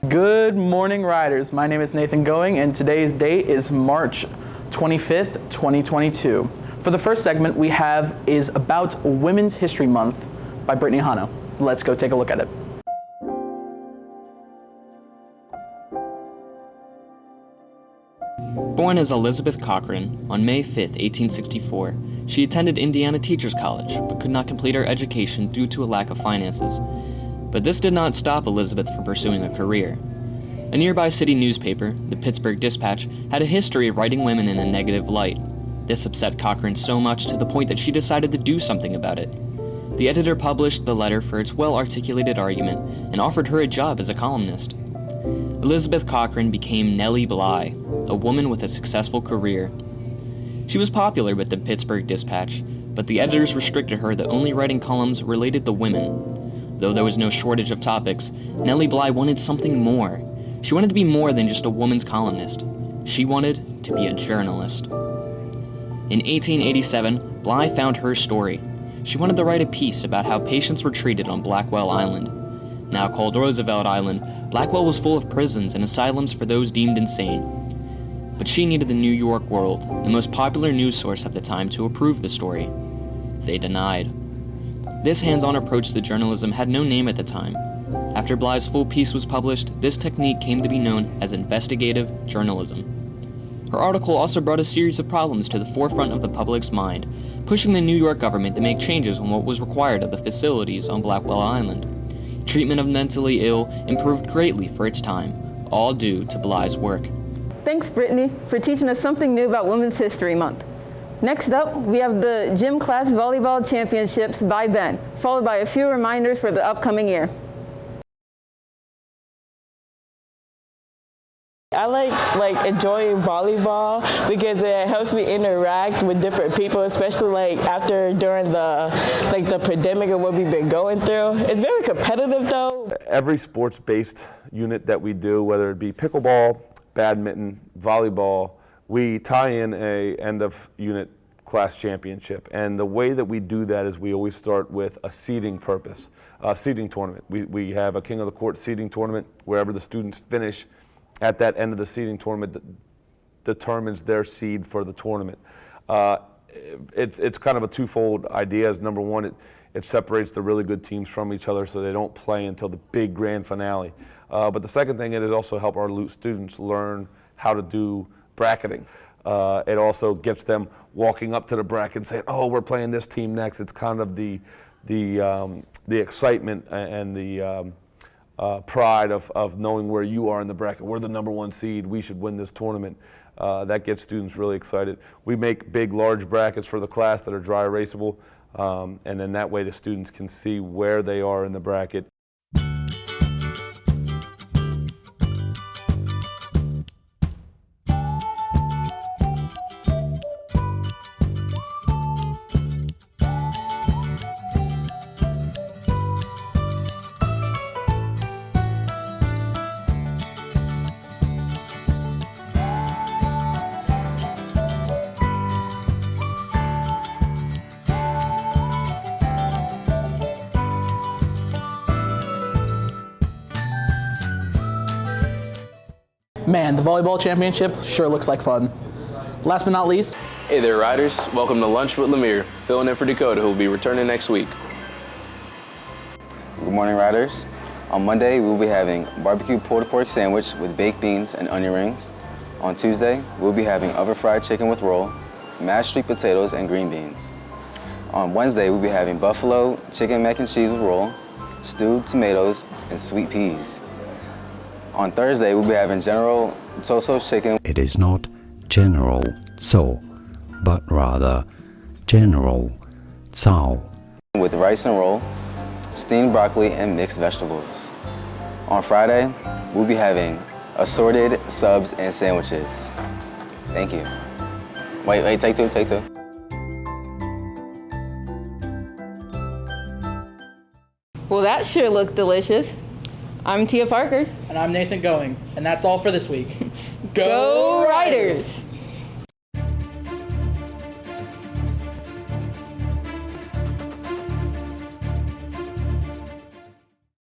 Good morning, riders. My name is Nathan Going, and today's date is March 25th, 2022. For the first segment we have is about Women's History Month by Brittany Hano. Let's go take a look at it. Born as Elizabeth Cochran on May 5, 1864, she attended Indiana Teachers College, but could not complete her education due to a lack of finances. But this did not stop Elizabeth from pursuing a career. A nearby city newspaper, the Pittsburgh Dispatch, had a history of writing women in a negative light. This upset Cochran so much to the point that she decided to do something about it. The editor published the letter for its well-articulated argument and offered her a job as a columnist. Elizabeth Cochran became Nellie Bly, a woman with a successful career. She was popular with the Pittsburgh Dispatch, but the editors restricted her to only writing columns related to women. Though there was no shortage of topics, Nellie Bly wanted something more. She wanted to be more than just a woman's columnist. She wanted to be a journalist. In 1887, Bly found her story. She wanted to write a piece about how patients were treated on Blackwell Island. Now called Roosevelt Island, Blackwell was full of prisons and asylums for those deemed insane. But she needed the New York World, the most popular news source at the time, to approve the story. They denied. This hands-on approach to journalism had no name at the time. After Bly's full piece was published, this technique came to be known as investigative journalism. Her article also brought a series of problems to the forefront of the public's mind, pushing the New York government to make changes on what was required of the facilities on Blackwell Island. Treatment of mentally ill improved greatly for its time, all due to Bly's work. Thanks, Brittany, for teaching us something new about Women's History Month. Next up, we have the Gym Class Volleyball Championships by Ben, followed by a few reminders for the upcoming year. I like enjoying volleyball because it helps me interact with different people, especially during the pandemic and what we've been going through. It's very competitive though. Every sports-based unit that we do, whether it be pickleball, badminton, volleyball, we tie in a end of unit class championship. And the way that we do that is we always start with a seeding purpose, a seeding tournament. We have a King of the Court seeding tournament wherever the students finish at that end of the seeding tournament that determines their seed for the tournament. It's kind of a twofold idea. Number one, it separates the really good teams from each other so they don't play until the big grand finale. But the second thing, it is also help our students learn how to do bracketing. It also gets them walking up to the bracket and saying, oh, we're playing this team next. It's kind of the excitement and the pride of knowing where you are in the bracket. We're the number one seed. We should win this tournament. That gets students really excited. We make big, large brackets for the class that are dry erasable, and then that way the students can see where they are in the bracket. Man, the volleyball championship sure looks like fun. Last but not least, hey there, riders. Welcome to Lunch with Lemire, filling in for Dakota, who will be returning next week. Good morning, riders. On Monday, we will be having barbecue pulled pork sandwich with baked beans and onion rings. On Tuesday, we'll be having oven fried chicken with roll, mashed sweet potatoes, and green beans. On Wednesday, we'll be having buffalo chicken mac and cheese with roll, stewed tomatoes, and sweet peas. On Thursday, we'll be having General Tso's chicken. It is not General Tso, but rather General Tsao. With rice and roll, steamed broccoli, and mixed vegetables. On Friday, we'll be having assorted subs and sandwiches. Thank you. Wait, take two. Well, that sure looked delicious. I'm Tia Parker. and I'm Nathan Going, and that's all for this week. Go Riders!